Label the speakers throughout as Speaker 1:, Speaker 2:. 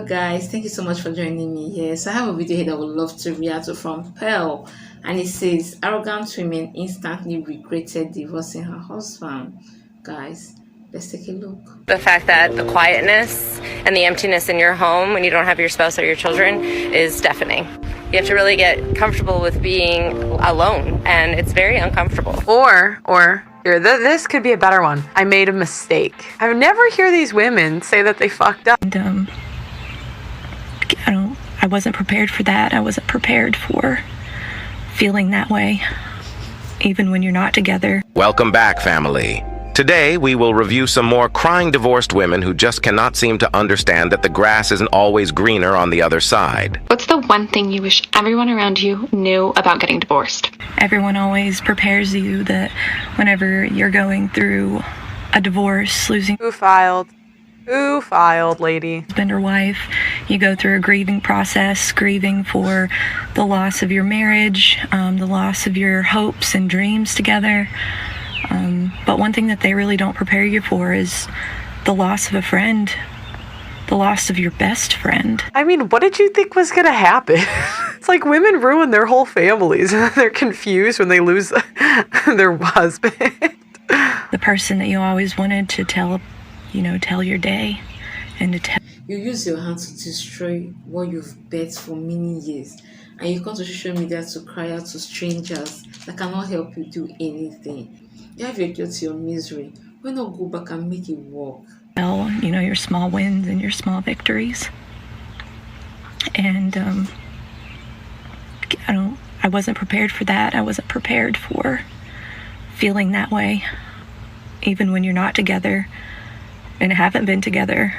Speaker 1: guys, thank you so much for joining me here. So I have a video here that I would love to react to from Pearl, and it says arrogant women instantly regretted divorcing her husband. Guys, let's take a look.
Speaker 2: The fact that the quietness and the emptiness in your home when you don't have your spouse or your children is deafening. You have to really get comfortable with being alone, and it's very uncomfortable.
Speaker 3: Or here, this could be a better one. I made a mistake. I would never hear these women say that they fucked up.
Speaker 4: And I wasn't prepared for that. I wasn't prepared for feeling that way, even when you're not together.
Speaker 5: Welcome back, family. Today, we will review some more crying divorced women who just cannot seem to understand that the grass isn't always greener on the other side.
Speaker 6: What's the one thing you wish everyone around you knew about getting divorced?
Speaker 4: Everyone always prepares you that whenever you're going through a divorce, losing
Speaker 3: Who filed? Who filed, lady?
Speaker 4: husband or wife, you go through a grieving process, grieving for the loss of your marriage, the loss of your hopes and dreams together. But one thing that they really don't prepare you for is the loss of a friend, the loss of your best friend.
Speaker 3: I mean, what did you think was gonna happen? It's like women ruin their whole families and they're confused when they lose their husband.
Speaker 4: The person that you always wanted to tell your day and to tell.
Speaker 1: You use your hand to destroy what you've bet for many years, and you come to social media to cry out to strangers that cannot help you do anything. You have your guilt, your misery. Why not go back and make it work?
Speaker 4: Your small wins and your small victories. And I wasn't prepared for that. I wasn't prepared for feeling that way, even when you're not together and haven't been together.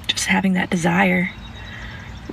Speaker 4: Just having that desire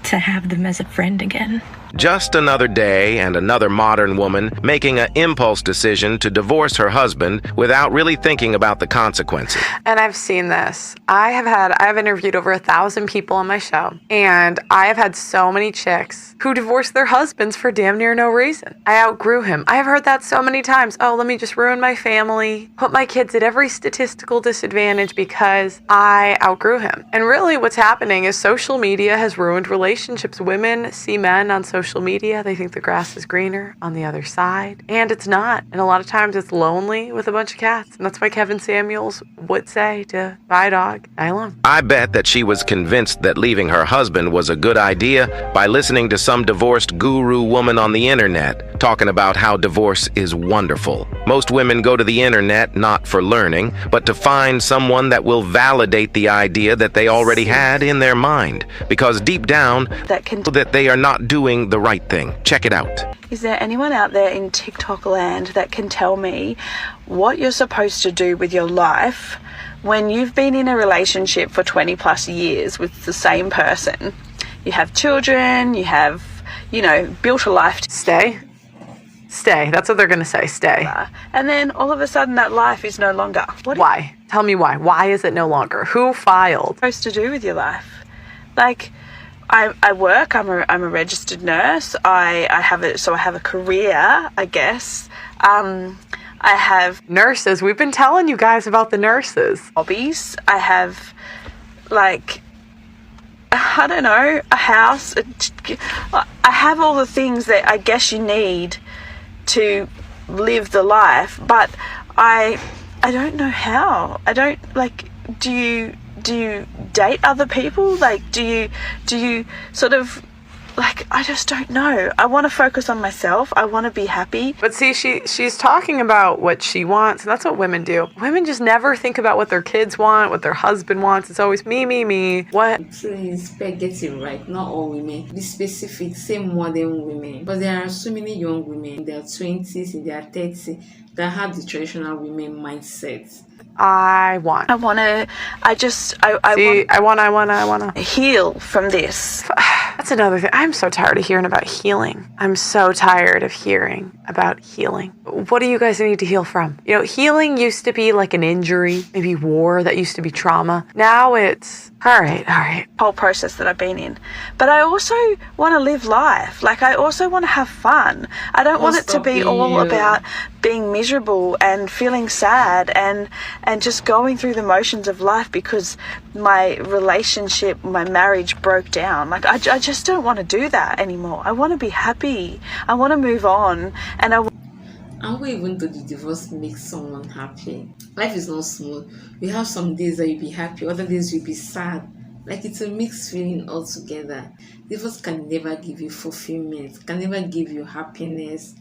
Speaker 4: to have them as a friend again.
Speaker 5: Just another day and another modern woman making an impulse decision to divorce her husband without really thinking about the consequences.
Speaker 3: And I've seen this. I've interviewed over 1,000 people on my show, and I have had so many chicks who divorced their husbands for damn near no reason. I outgrew him. I've heard that so many times. Oh, let me just ruin my family, put my kids at every statistical disadvantage because I outgrew him. And really what's happening is social media has ruined relationships. Women see men on social media, they think the grass is greener on the other side, and it's not. And a lot of times it's lonely with a bunch of cats, and that's why Kevin Samuels would say to buy a dog, die alone.
Speaker 5: I bet that she was convinced that leaving her husband was a good idea by listening to some divorced guru woman on the internet talking about how divorce is wonderful. Most women go to the internet not for learning, but to find someone that will validate the idea that they already had in their mind, because deep down that they are not doing the right thing. Check it out.
Speaker 7: Is there anyone out there in TikTok land that can tell me what you're supposed to do with your life when you've been in a relationship for 20 plus years with the same person? You have children, you have, built a life.
Speaker 3: Stay. That's what they're going to say. Stay.
Speaker 7: And then all of a sudden that life is no longer.
Speaker 3: Why? Tell me why. Why is it no longer? Who filed?
Speaker 7: Supposed to do with your life? Like, I work. I'm a registered nurse. I have a career, I guess. I have
Speaker 3: nurses. We've been telling you guys about the nurses.
Speaker 7: Hobbies. I have, I don't know, a house. I have all the things that I guess you need to live the life, but I don't know how. I don't do you date other people? Do you sort of I just don't know. I want to focus on myself. I want to be happy.
Speaker 3: But see, she's talking about what she wants, and that's what women do. Women just never think about what their kids want, what their husband wants. It's always me. What?
Speaker 1: Please, get it right. Not all women. Be specific. Say modern women. But there are so many young women in their 20s, in their 30s that have the traditional women mindset.
Speaker 3: I want to
Speaker 7: heal from this.
Speaker 3: That's another thing. I'm so tired of hearing about healing. I'm so tired of hearing about healing. What do you guys need to heal from? Healing used to be like an injury, maybe war, that used to be trauma. Now it's All right.
Speaker 7: whole process that I've been in. But I also want to live life. Like, I also want to have fun. I don't want it to be all about being miserable and feeling sad and just going through the motions of life because my relationship, my marriage broke down. Like, I just don't want to do that anymore. I want to be happy. I want to move on. And
Speaker 1: what even though the divorce makes someone happy? Life is not smooth. You have some days that you'll be happy, other days you'll be sad. Like, it's a mixed feeling altogether. Divorce can never give you fulfillment, can never give you happiness.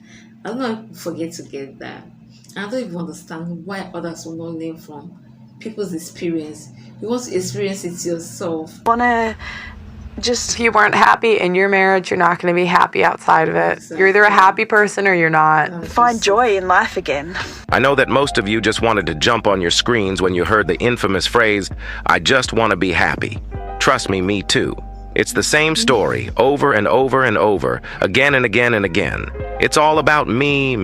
Speaker 1: I don't know if you forget to get that. And I don't even understand why others will not learn from people's experience. You want to experience it yourself.
Speaker 7: I want to
Speaker 3: if you weren't happy in your marriage, you're not going to be happy outside of it.
Speaker 1: Exactly.
Speaker 3: You're either a happy person or you're not.
Speaker 7: find joy in life again.
Speaker 5: I know that most of you just wanted to jump on your screens when you heard the infamous phrase, "I just want to be happy." Trust me too. It's the same story over and over and over, again and again and again. It's all about me,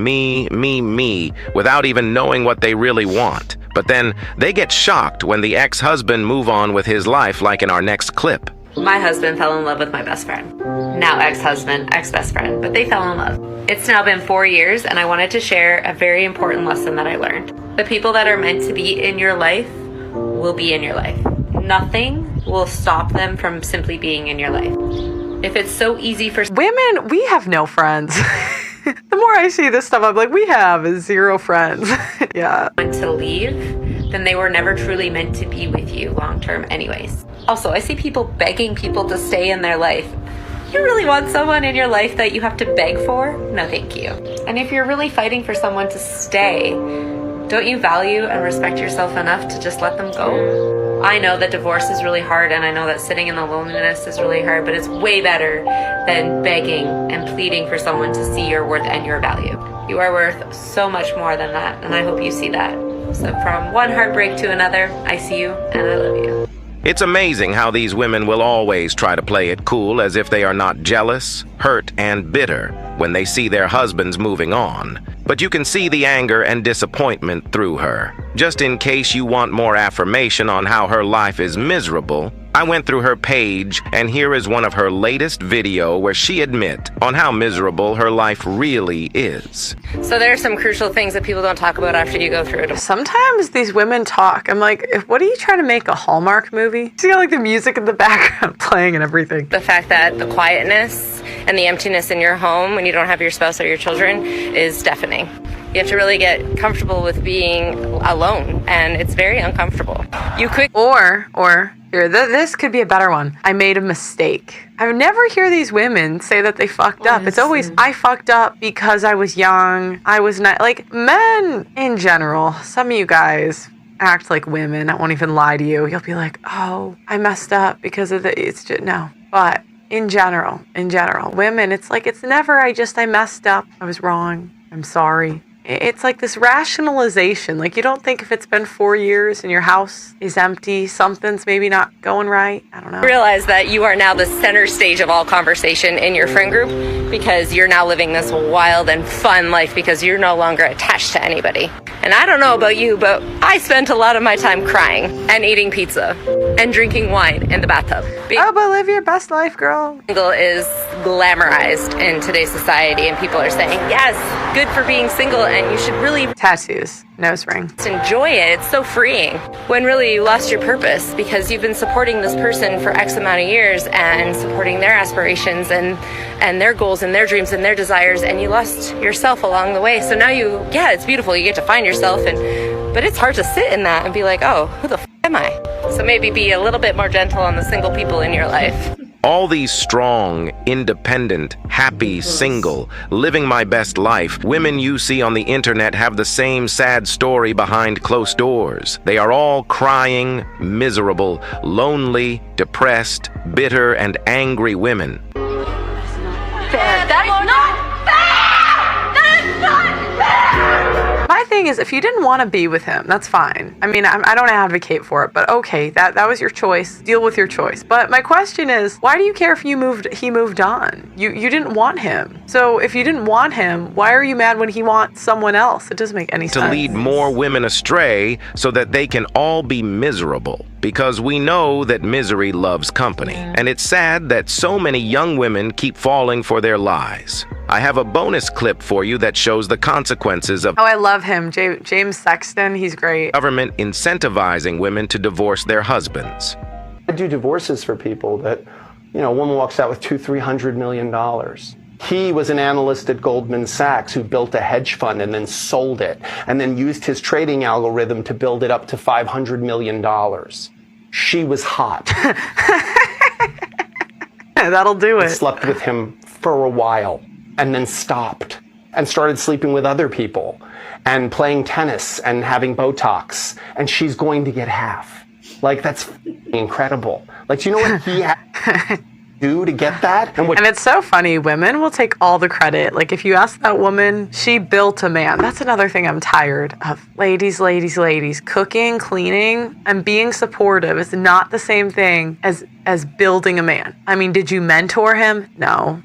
Speaker 5: without even knowing what they really want. But then they get shocked when the ex-husband move on with his life, like in our next clip.
Speaker 2: My husband fell in love with my best friend. Now ex-husband, ex-best friend, but they fell in love. It's now been 4 years, and I wanted to share a very important lesson that I learned. The people that are meant to be in your life will be in your life. Nothing will stop them from simply being in your life. If it's so easy for
Speaker 3: Women, we have no friends. The more I see this stuff, I'm like, we have 0 friends. Yeah.
Speaker 2: someone to leave, then they were never truly meant to be with you long term anyways. Also, I see people begging people to stay in their life. You really want someone in your life that you have to beg for? No, thank you. And if you're really fighting for someone to stay, don't you value and respect yourself enough to just let them go? I know that divorce is really hard, and I know that sitting in the loneliness is really hard, but it's way better than begging and pleading for someone to see your worth and your value. You are worth so much more than that, and I hope you see that. So from one heartbreak to another, I see you and I love you.
Speaker 5: It's amazing how these women will always try to play it cool as if they are not jealous, hurt, and bitter when they see their husbands moving on. But you can see the anger and disappointment through her. Just in case you want more affirmation on how her life is miserable, I went through her page, and here is one of her latest video where she admits on how miserable her life really is.
Speaker 2: So there are some crucial things that people don't talk about after you go through it.
Speaker 3: Sometimes these women talk. I'm like, what are you trying to make, a Hallmark movie? See, like the music in the background playing and everything.
Speaker 2: The fact that the quietness and the emptiness in your home when you don't have your spouse or your children is deafening. You have to really get comfortable with being alone, and it's very uncomfortable.
Speaker 3: Or here, this could be a better one. I made a mistake. I would never hear these women say that they fucked up. It's always, I fucked up because I was young. I was not, like, men in general. Some of you guys act like women. I won't even lie to you. You'll be like, oh, I messed up because of it's just, no. But in general, women, it's like, it's never, I messed up. I was wrong. I'm sorry. It's like this rationalization. Like, you don't think if it's been 4 years and your house is empty, something's maybe not going right. I don't know.
Speaker 2: Realize that you are now the center stage of all conversation in your friend group because you're now living this wild and fun life because you're no longer attached to anybody. And I don't know about you, but I spent a lot of my time crying and eating pizza and drinking wine in the bathtub.
Speaker 3: But live your best life, girl.
Speaker 2: Single is glamorized in today's society, and people are saying, yes, good for being single, and you should really
Speaker 3: tattoos, nose ring.
Speaker 2: Enjoy it. It's so freeing. When really you lost your purpose because you've been supporting this person for X amount of years and supporting their aspirations and their goals and their dreams and their desires, and you lost yourself along the way. So now it's beautiful. You get to find yourself, but it's hard to sit in that and be like, oh, who the f am I? So maybe be a little bit more gentle on the single people in your life.
Speaker 5: All these strong, independent, happy, single, living my best life, women you see on the internet have the same sad story behind closed doors. They are all crying, miserable, lonely, depressed, bitter, and angry women.
Speaker 3: thing is, if you didn't want to be with him, that's fine. I mean, I don't advocate for it, but okay, that was your choice. Deal with your choice. But my question is, why do you care if he moved on? You didn't want him. So if you didn't want him, why are you mad when he wants someone else? It doesn't make any sense.
Speaker 5: To lead more women astray so that they can all be miserable. Because we know that misery loves company. And it's sad that so many young women keep falling for their lies. I have a bonus clip for you that shows the consequences of
Speaker 3: Oh, I love him. James Sexton, he's great.
Speaker 5: government incentivizing women to divorce their husbands.
Speaker 8: I do divorces for people that, a woman walks out with $200-300 million. He was an analyst at Goldman Sachs who built a hedge fund and then sold it, and then used his trading algorithm to build it up to $500 million. She was hot.
Speaker 3: That'll do
Speaker 8: I
Speaker 3: it.
Speaker 8: slept with him for a while and then stopped and started sleeping with other people and playing tennis and having Botox, and she's going to get half. Like, that's incredible. Like, do you know what he had to do to get that?
Speaker 3: And it's so funny, women will take all the credit. Like, if you ask that woman, she built a man. That's another thing I'm tired of. Ladies. Cooking, cleaning, and being supportive is not the same thing as building a man. I mean, did you mentor him? No.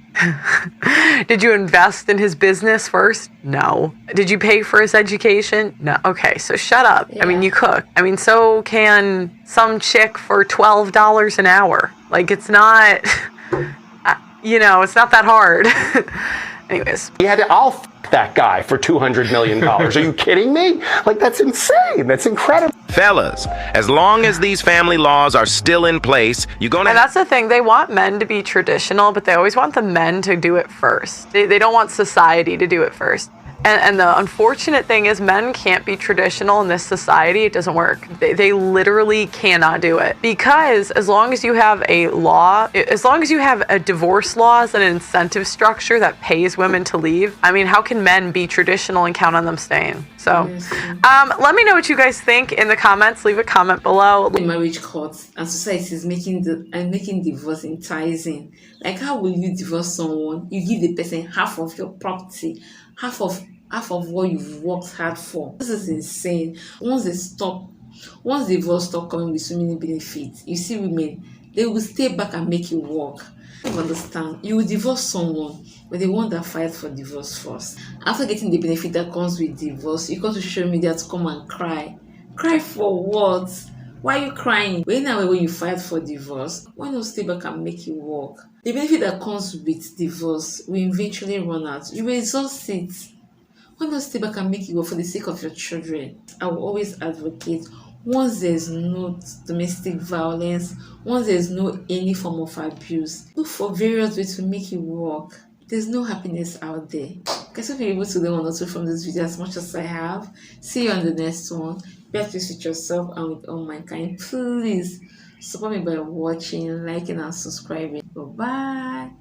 Speaker 3: Did you invest in his business first? No. Did you pay for his education? No. Okay, so shut up. I mean, you cook. I mean, so can some chick for $12 an hour. Like, it's not, it's not that hard. Anyways.
Speaker 8: I'll f that guy for $200 million. Are you kidding me? Like, that's insane. That's incredible.
Speaker 5: Fellas, as long as these family laws are still in place, you're gonna
Speaker 3: And that's the thing. They want men to be traditional, but they always want the men to do it first. They don't want society to do it first. And the unfortunate thing is, men can't be traditional in this society. It doesn't work. They literally cannot do it. Because as long as you have a law, as long as you have a divorce laws and an incentive structure that pays women to leave, I mean, how can men be traditional and count on them staying? So, let me know what you guys think in the comments. Leave a comment below.
Speaker 1: The marriage courts and society is making divorce enticing. Like, how will you divorce someone? You give the person half of your property, half of what you've worked hard for. This is insane. Once divorce stop coming with so many benefits, you see women, they will stay back and make you work. I don't understand. You will divorce someone, but the one that fights for divorce first. After getting the benefit that comes with divorce, you come to social media to come and cry. Cry for what? Why are you crying? When you fight for divorce, why not stay back and make you work? The benefit that comes with divorce will eventually run out. You will exhaust it. Why not stay back and make it work for the sake of your children? I will always advocate, once there's no domestic violence, once there's no any form of abuse, look for various ways to make it work. There's no happiness out there. Guys, hope you're able to learn one or two from this video as much as I have. See you on the next one. Be at peace with yourself and with all mankind. Please support me by watching, liking, and subscribing. Bye-bye.